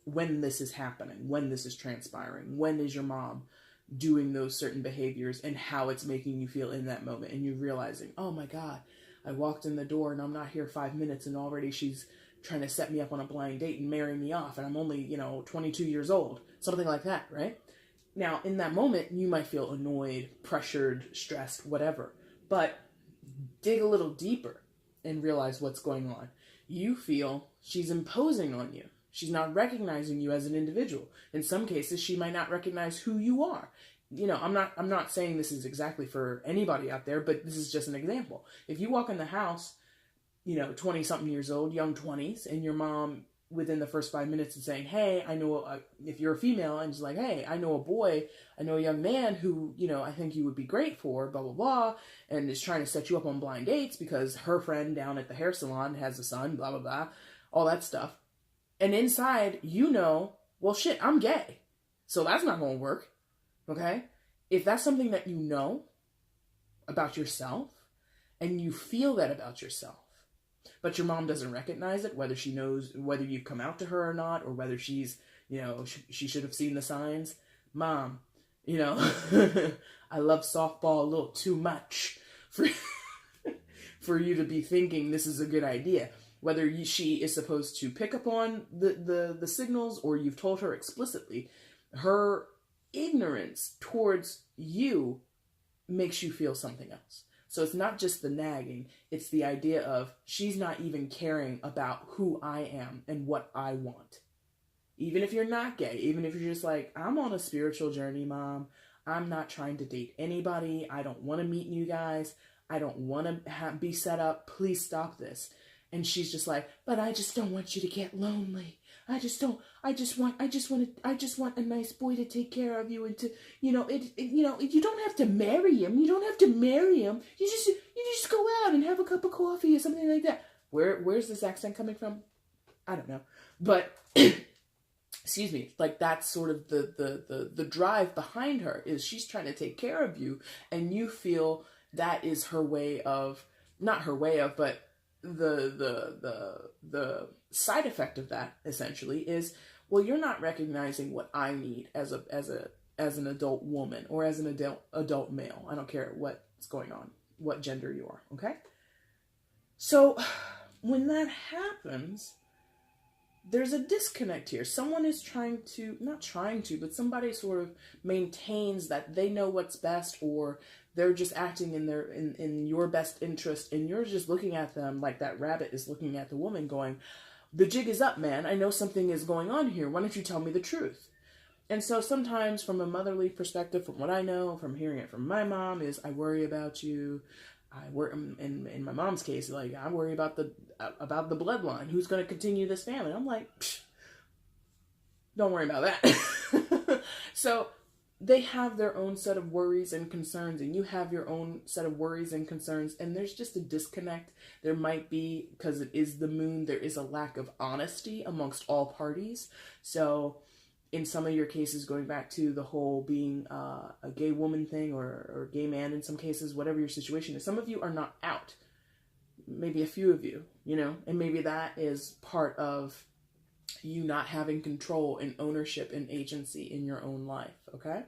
[SPEAKER 1] when this is happening, when this is transpiring, when is your mom doing those certain behaviors and how it's making you feel in that moment. And you're realizing, oh my God, I walked in the door and I'm not here 5 minutes and already she's trying to set me up on a blind date and marry me off. And I'm only, 22 years old, something like that, right? Now, in that moment, you might feel annoyed, pressured, stressed, whatever. But dig a little deeper and realize what's going on. You feel she's imposing on you. She's not recognizing you as an individual. In some cases, she might not recognize who you are. I'm not saying this is exactly for anybody out there, but this is just an example. If you walk in the house, 20-something years old, young 20s, and your mom, within the first 5 minutes, is saying, hey, I know, if you're a female, and she's like, hey, I know a boy, I know a young man who, I think you would be great for, blah, blah, blah, and is trying to set you up on blind dates because her friend down at the hair salon has a son, blah, blah, blah, all that stuff. And inside, well, shit, I'm gay. So that's not going to work, okay? If that's something that you know about yourself, and you feel that about yourself, but your mom doesn't recognize it, whether she knows, whether you've come out to her or not, or whether she's, she should have seen the signs. Mom, I love softball a little too much for, for you to be thinking this is a good idea. Whether she is supposed to pick up on the signals or you've told her explicitly, her ignorance towards you makes you feel something else. So it's not just the nagging, it's the idea of she's not even caring about who I am and what I want. Even if you're not gay, even if you're just like, I'm on a spiritual journey, Mom. I'm not trying to date anybody. I don't want to meet you guys. I don't want to be set up. Please stop this. And she's just like, but I just don't want you to get lonely. I just want a nice boy to take care of you and to, you don't have to marry him. You don't have to marry him. You just go out and have a cup of coffee or something like that. Where's this accent coming from? I don't know. But, excuse me, like that's sort of the drive behind her is she's trying to take care of you and you feel that is her way of, not her way of, but the side effect of that essentially is, well, you're not recognizing what I need as an adult woman or as an adult male. I don't care what's going on, what gender you are. Okay. So when that happens, there's a disconnect here. Someone is but somebody sort of maintains that they know what's best, or they're just acting in your best interest, and you're just looking at them like that rabbit is looking at the woman going, the jig is up, man. I know something is going on here. Why don't you tell me the truth? And so sometimes from a motherly perspective, from what I know, from hearing it from my mom, is I worry about you. I worry, in my mom's case, like I worry about the bloodline. Who's going to continue this family? I'm like, don't worry about that. So they have their own set of worries and concerns, and you have your own set of worries and concerns, and there's just a disconnect. There might be, because it is the moon, there is a lack of honesty amongst all parties. So in some of your cases, going back to the whole being a gay woman thing or gay man in some cases, whatever your situation is, some of you are not out. Maybe a few of you, and maybe that is part of you not having control and ownership and agency in your own life, okay?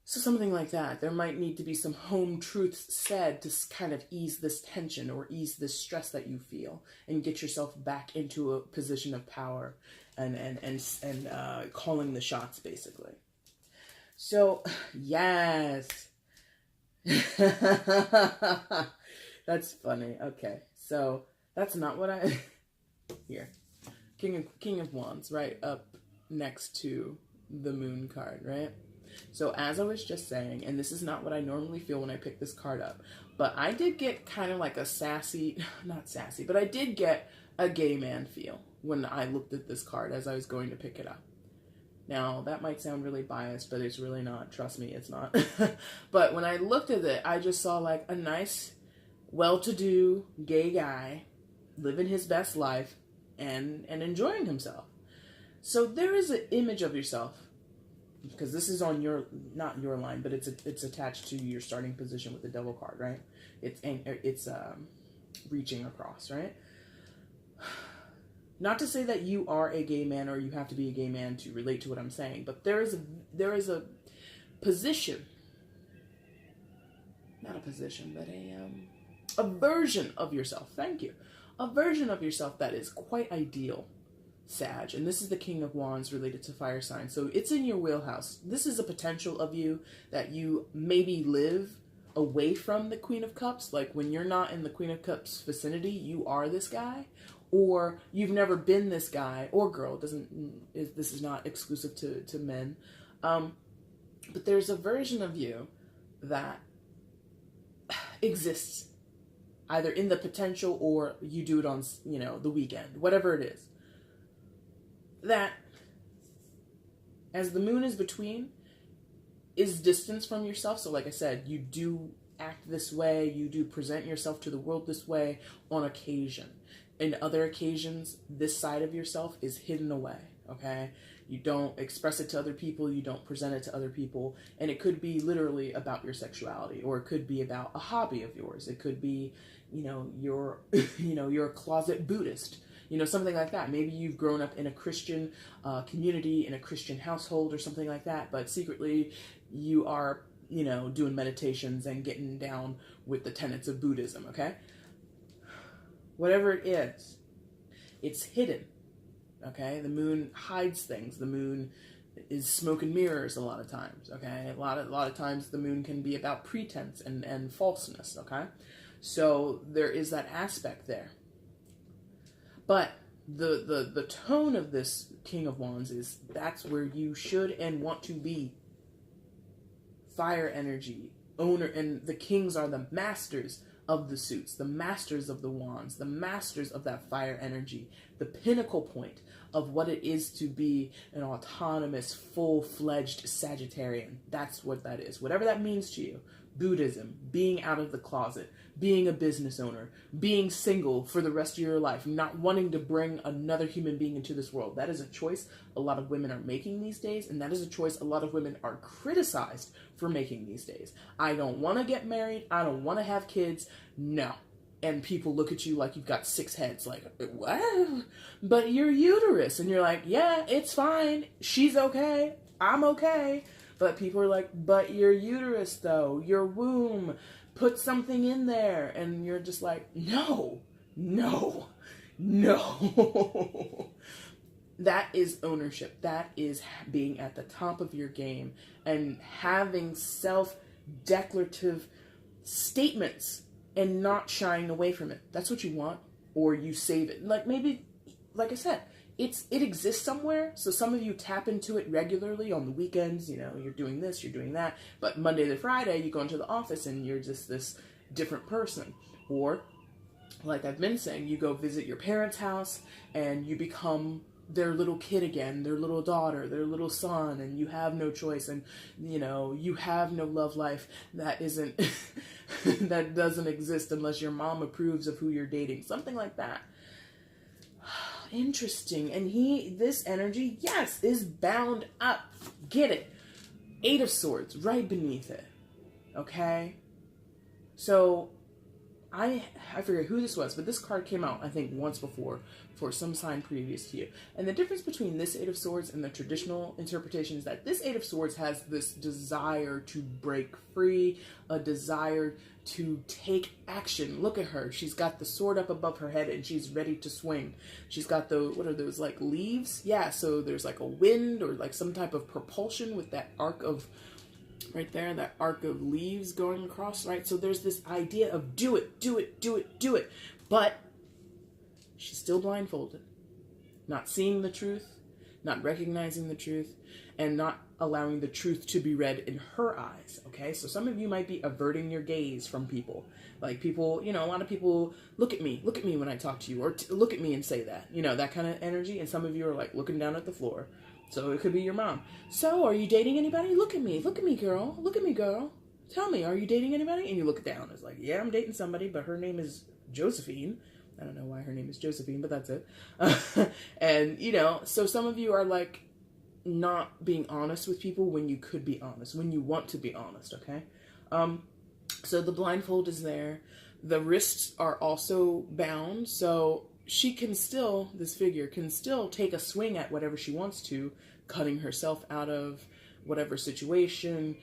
[SPEAKER 1] So something like that. There might need to be some home truths said to kind of ease this tension or ease this stress that you feel and get yourself back into a position of power and calling the shots, basically. So, yes. That's funny. Okay. So, that's not what here. King of Wands, right up next to the Moon card, right? So as I was just saying, and this is not what I normally feel when I pick this card up, but I did get kind of like a not sassy, but I did get a gay man feel when I looked at this card as I was going to pick it up. Now, that might sound really biased, but it's really not. Trust me, it's not. But when I looked at it, I just saw like a nice, well-to-do gay guy living his best life and enjoying himself. So there is an image of yourself, because this is on not your line, but it's attached to your starting position with the Devil card, right? It's reaching across, right? Not to say that you are a gay man or you have to be a gay man to relate to what I'm saying, but there is a position, not a position, but a version of yourself. Thank you. A version of yourself that is quite ideal, Sag. And this is the King of Wands related to fire signs. So it's in your wheelhouse. This is a potential of you that you maybe live away from the Queen of Cups. Like when you're not in the Queen of Cups vicinity, you are this guy. Or you've never been this guy or girl. This is not exclusive to men. But there's a version of you that exists either in the potential or you do it on, the weekend, whatever it is. That as the moon is between is distance from yourself. So like I said, you do act this way. You do present yourself to the world this way on occasion. In other occasions, this side of yourself is hidden away, okay? You don't express it to other people. You don't present it to other people. And it could be literally about your sexuality, or it could be about a hobby of yours. It could be, you're a closet Buddhist, something like that. Maybe you've grown up in a Christian community, in a Christian household or something like that, but secretly you are you know, doing meditations and getting down with the tenets of Buddhism, okay? Whatever it is, it's hidden, okay? The moon hides things. The moon is smoke and mirrors a lot of times, okay? A lot of times the moon can be about pretense and falseness, okay? So there is that aspect there. But the tone of this King of Wands is that's where you should and want to be. Fire energy, owner, and the kings are the masters of the suits, the masters of the wands, the masters of that fire energy, the pinnacle point of what it is to be an autonomous, full-fledged Sagittarian. That's what that is. Whatever that means to you. Buddhism, being out of the closet, being a business owner, being single for the rest of your life, not wanting to bring another human being into this world. That is a choice a lot of women are making these days, and that is a choice a lot of women are criticized for making these days. I don't want to get married. I don't want to have kids. No. And people look at you like you've got 6 heads, like, what? But your uterus, and you're like, yeah, it's fine. She's okay. I'm okay. But people are like, but your uterus, though, your womb, put something in there. And you're just like, no. That is ownership. That is being at the top of your game and having self-declarative statements and not shying away from it. That's what you want, or you save it. Like maybe, like I said, it exists somewhere, so some of you tap into it regularly on the weekends, you know, you're doing this, you're doing that, but Monday to Friday, you go into the office and you're just this different person. Or, like I've been saying, you go visit your parents' house and you become their little kid again, their little daughter, their little son, and you have no choice, and, you know, you have no love life that isn't, that doesn't exist unless your mom approves of who you're dating, something like that. Interesting. And this energy, yes, is bound up. Get it. 8 of Swords right beneath it. Okay? So, I forget who this was, but this card came out, I think, once before for some sign previous to you. And the difference between this 8 of Swords and the traditional interpretation is that this 8 of Swords has this desire to break free, a desire to take action. Look at her. She's got the sword up above her head and she's ready to swing. She's got what are those, like leaves? Yeah, so there's like a wind or like some type of propulsion with that arc of, right there, that arc of leaves going across, right? So there's this idea of do it. But she's still blindfolded. Not seeing the truth, not recognizing the truth, and not allowing the truth to be read in her eyes, okay? So some of you might be averting your gaze from people. Like people, you know, a lot of people look at me when I talk to you, or look at me and say that, you know, that kind of energy. And some of you are like looking down at the floor. So it could be your mom. So, are you dating anybody? Look at me, girl. Look at me, girl. Tell me, are you dating anybody? And you look down. It's like, yeah, I'm dating somebody, but her name is Josephine. I don't know why her name is Josephine, but that's it. And, you know, so some of you are like not being honest with people when you could be honest, when you want to be honest, okay? So the blindfold is there. The wrists are also bound, so she can still, this figure can still take a swing at whatever she wants to, cutting herself out of whatever situation,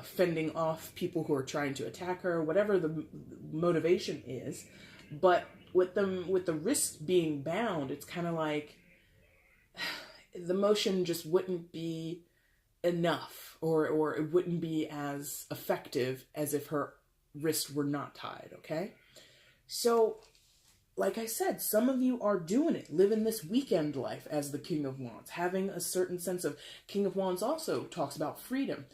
[SPEAKER 1] fending off people who are trying to attack her, whatever the motivation is. But with the wrist being bound, it's kind of like the motion just wouldn't be enough, or it wouldn't be as effective as if her wrist were not tied, okay? So, like I said, some of you are doing it, living this weekend life as the King of Wands, having a certain sense of, King of Wands also talks about freedom.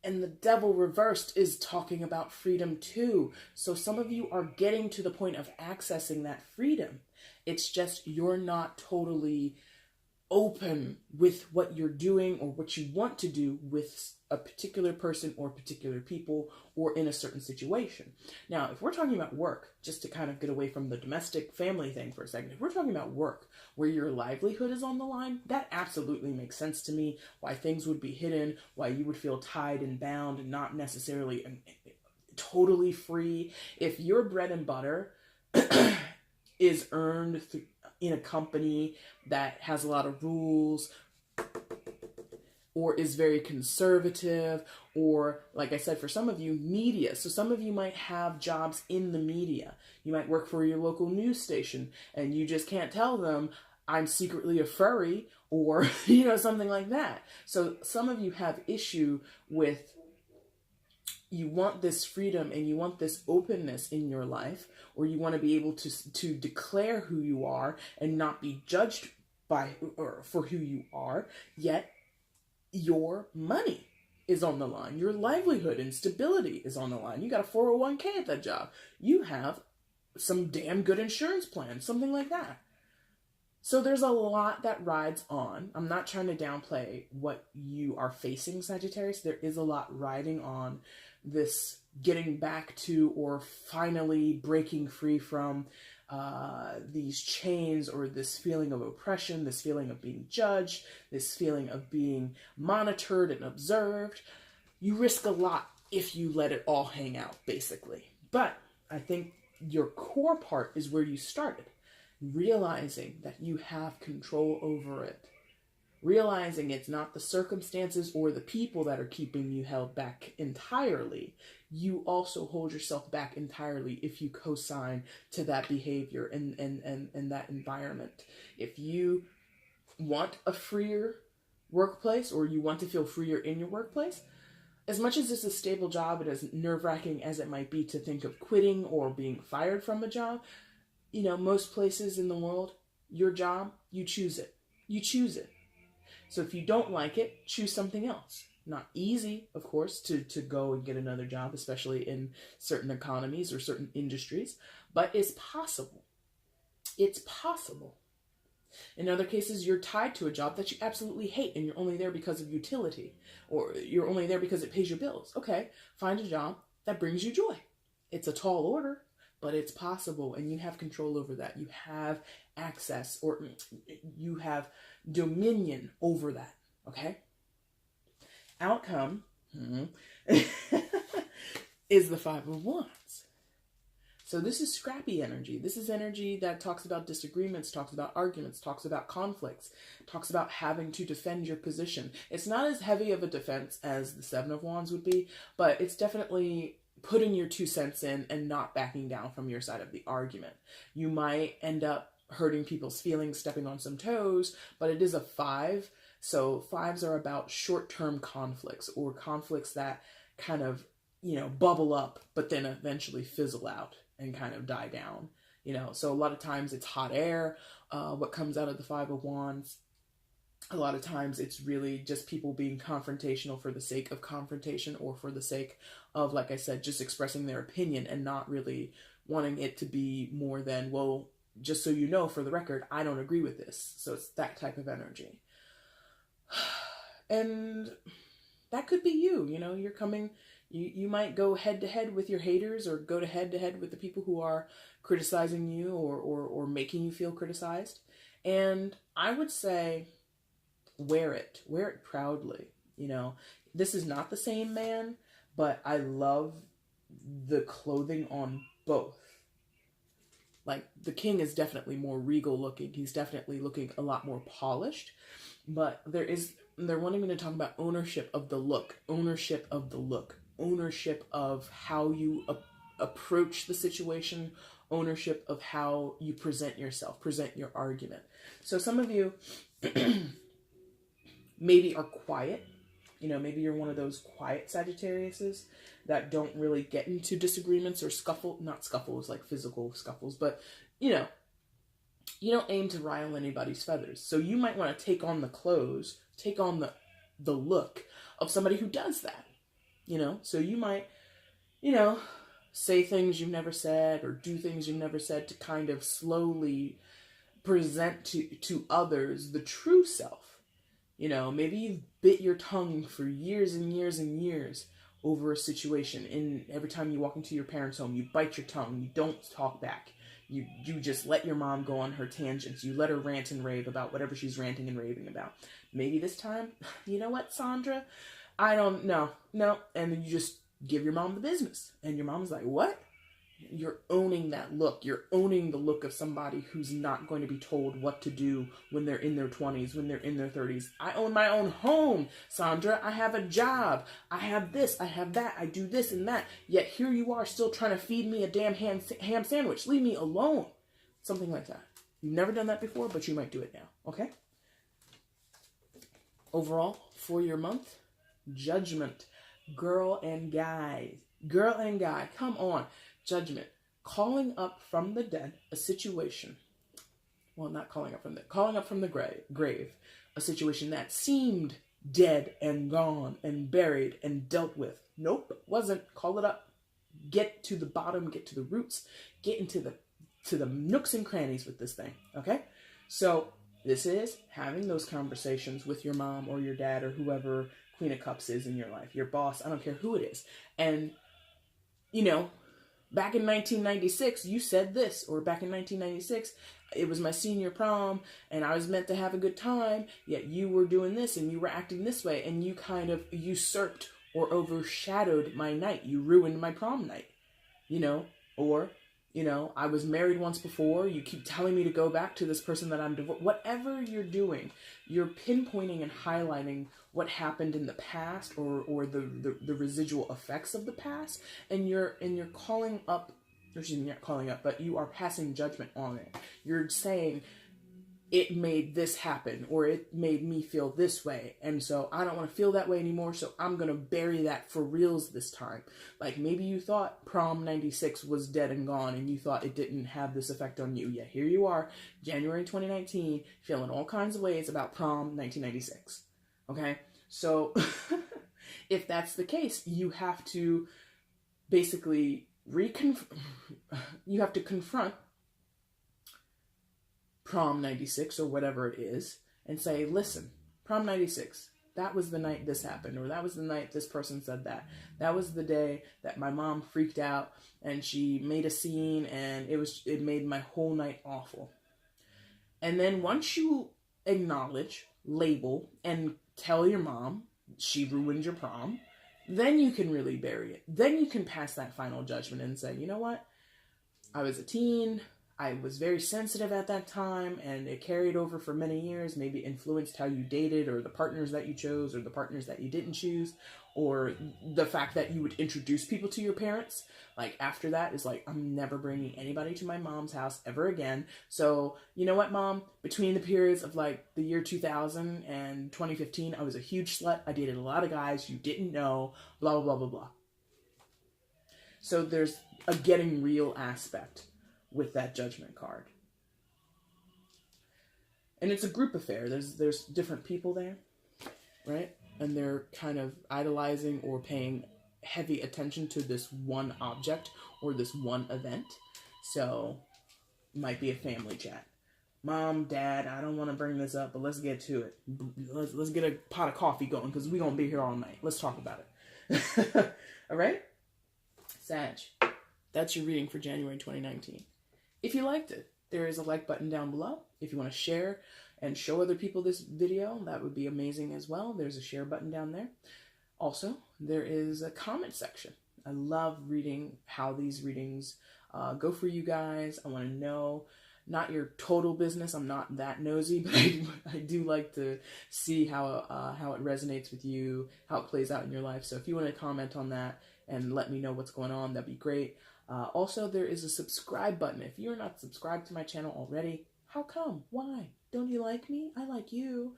[SPEAKER 1] And the Devil reversed is talking about freedom too. So some of you are getting to the point of accessing that freedom. It's just you're not totally open with what you're doing or what you want to do with a particular person or particular people or in a certain situation. Now, if we're talking about work, just to kind of get away from the domestic family thing for a second, if we're talking about work where your livelihood is on the line, that absolutely makes sense to me, why things would be hidden, why you would feel tied and bound and not necessarily totally free. If your bread and butter is earned in a company that has a lot of rules, or is very conservative, or like I said, for some of you, media. So some of you might have jobs in the media. You might work for your local news station and you just can't tell them, I'm secretly a furry, or, you know, something like that. So some of you have issue with, you want this freedom and you want this openness in your life, or you want to be able to declare who you are and not be judged by or for who you are, yet your money is on the line. Your livelihood and stability is on the line. You got a 401k at that job. You have some damn good insurance plan, something like that. So there's a lot that rides on. I'm not trying to downplay what you are facing, Sagittarius. There is a lot riding on this getting back to or finally breaking free from these chains, or this feeling of oppression, this feeling of being judged, this feeling of being monitored and observed. You risk a lot if you let it all hang out, basically. But I think your core part is where you started. Realizing that you have control over it. Realizing it's not the circumstances or the people that are keeping you held back entirely. You also hold yourself back entirely if you co-sign to that behavior and that environment. If you want a freer workplace, or you want to feel freer in your workplace, as much as it's a stable job and as nerve-wracking as it might be to think of quitting or being fired from a job, you know, most places in the world, your job, you choose it. You choose it. So if you don't like it, choose something else. Not easy, of course, to go and get another job, especially in certain economies or certain industries, but it's possible. It's possible. In other cases, you're tied to a job that you absolutely hate and you're only there because of utility, or you're only there because it pays your bills. Okay, find a job that brings you joy. It's a tall order, but it's possible, and you have control over that. You have access, or you have dominion over that, okay? Outcome is the Five of Wands. So this is scrappy energy. This is energy that talks about disagreements, talks about arguments, talks about conflicts, talks about having to defend your position. It's not as heavy of a defense as the Seven of Wands would be, but it's definitely putting your 2 cents in and not backing down from your side of the argument. You might end up hurting people's feelings, stepping on some toes, but it is a 5. So 5s are about short-term conflicts, or conflicts that kind of, you know, bubble up, but then eventually fizzle out and kind of die down. You know, so a lot of times it's hot air, what comes out of the Five of Wands. A lot of times it's really just people being confrontational for the sake of confrontation, or for the sake of, like I said, just expressing their opinion and not really wanting it to be more than, well, just so you know, for the record, I don't agree with this. So it's that type of energy. And that could be you, you know, you're coming, you might go head to head with your haters, or go to head with the people who are criticizing you, or making you feel criticized. And I would say, wear it proudly. You know, this is not the same man, but I love the clothing on both. Like, the king is definitely more regal looking. He's definitely looking a lot more polished, but they're wanting me to talk about ownership of the look, ownership of how you approach the situation, ownership of how you present yourself, present your argument. So some of you maybe are quiet. You know, maybe you're one of those quiet Sagittariuses that don't really get into disagreements or not scuffles like physical scuffles, but, you know, you don't aim to rile anybody's feathers. So you might want to take on the clothes, take on the look of somebody who does that, you know? So you might, you know, say things you've never said, or do things you've never said, to kind of slowly present to others the true self. You know, maybe you've bit your tongue for years and years and years over a situation, and every time you walk into your parents' home, you bite your tongue, you don't talk back. You just let your mom go on her tangents. You let her rant and rave about whatever she's ranting and raving about. Maybe this time, you know what, Sandra? I don't know. No. And then you just give your mom the business. And your mom's like, what? You're owning that look. You're owning the look of somebody who's not going to be told what to do when they're in their 20s, when they're in their 30s. I own my own home, Sandra. I have a job. I have this. I have that. I do this and that. Yet here you are still trying to feed me a damn ham sandwich. Leave me alone. Something like that. You've never done that before, but you might do it now. Okay? Overall, for your month, Judgment. Girl and guy. Girl and guy. Come on. Judgment. Calling up from the dead a situation. Well, not calling up from the grave. A situation that seemed dead and gone and buried and dealt with. Nope, wasn't. Call it up. Get to the bottom. Get to the roots. Get into the nooks and crannies with this thing. Okay? So this is having those conversations with your mom or your dad or whoever Queen of Cups is in your life. Your boss. I don't care who it is. And, you know, back in 1996, you said this, or back in 1996, it was my senior prom, and I was meant to have a good time, yet you were doing this, and you were acting this way, and you kind of usurped or overshadowed my night. You ruined my prom night, you know, or, you know, I was married once before, you keep telling me to go back to this person that I'm divorced. Whatever you're doing, you're pinpointing and highlighting what happened in the past or the residual effects of the past, and you're calling up, or excuse me, not calling up, but you are passing judgment on it. You're saying, it made this happen, or it made me feel this way, and so I don't want to feel that way anymore, so I'm going to bury that for reals this time. Like, maybe you thought prom 96 was dead and gone, and you thought it didn't have this effect on you. Yeah, here you are, January 2019, feeling all kinds of ways about prom 1996. Okay? So, if that's the case, you have to basically you have to confront prom 96 or whatever it is and say, listen, prom 96, that was the night this happened, or that was the night this person said that. That was the day that my mom freaked out and she made a scene, and it made my whole night awful. And then once you acknowledge, label, and tell your mom she ruined your prom, then you can really bury it. Then you can pass that final judgment and say, you know what? I was a teen. I was very sensitive at that time, and it carried over for many years, maybe influenced how you dated, or the partners that you chose, or the partners that you didn't choose, or the fact that you would introduce people to your parents. Like, after that is like, I'm never bringing anybody to my mom's house ever again. So, you know what, Mom? Between the periods of like the year 2000 and 2015, I was a huge slut. I dated a lot of guys you didn't know, blah, blah, blah, blah, blah. So there's a getting real aspect with that judgment card. And it's a group affair. There's different people there, right? And they're kind of idolizing or paying heavy attention to this one object or this one event. So, might be a family chat. Mom, Dad, I don't want to bring this up, but let's get to it. Let's get a pot of coffee going, because we're going to be here all night. Let's talk about it. All right? Sag, that's your reading for January 2019. If you liked it, there is a like button down below. If you want to share and show other people this video, that would be amazing as well. There's a share button down there. Also, there is a comment section. I love reading how these readings go for you guys. I want to know, not your total business. I'm not that nosy, but I do like to see how it resonates with you, how it plays out in your life. So if you want to comment on that and let me know what's going on, that'd be great. Also, there is a subscribe button. If you're not subscribed to my channel already, how come? Why? Don't you like me? I like you.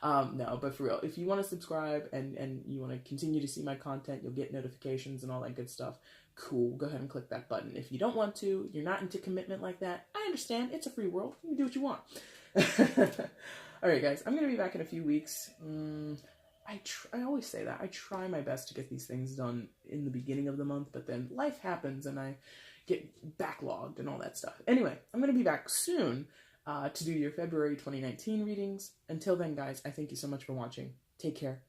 [SPEAKER 1] No, but for real, if you want to subscribe and you want to continue to see my content, you'll get notifications and all that good stuff. Cool. Go ahead and click that button. If you don't want to, you're not into commitment like that, I understand. It's a free world. You can do what you want. All right, guys. I'm going to be back in a few weeks. I always say that. I try my best to get these things done in the beginning of the month, but then life happens and I get backlogged and all that stuff. Anyway, I'm going to be back soon to do your February 2019 readings. Until then, guys, I thank you so much for watching. Take care.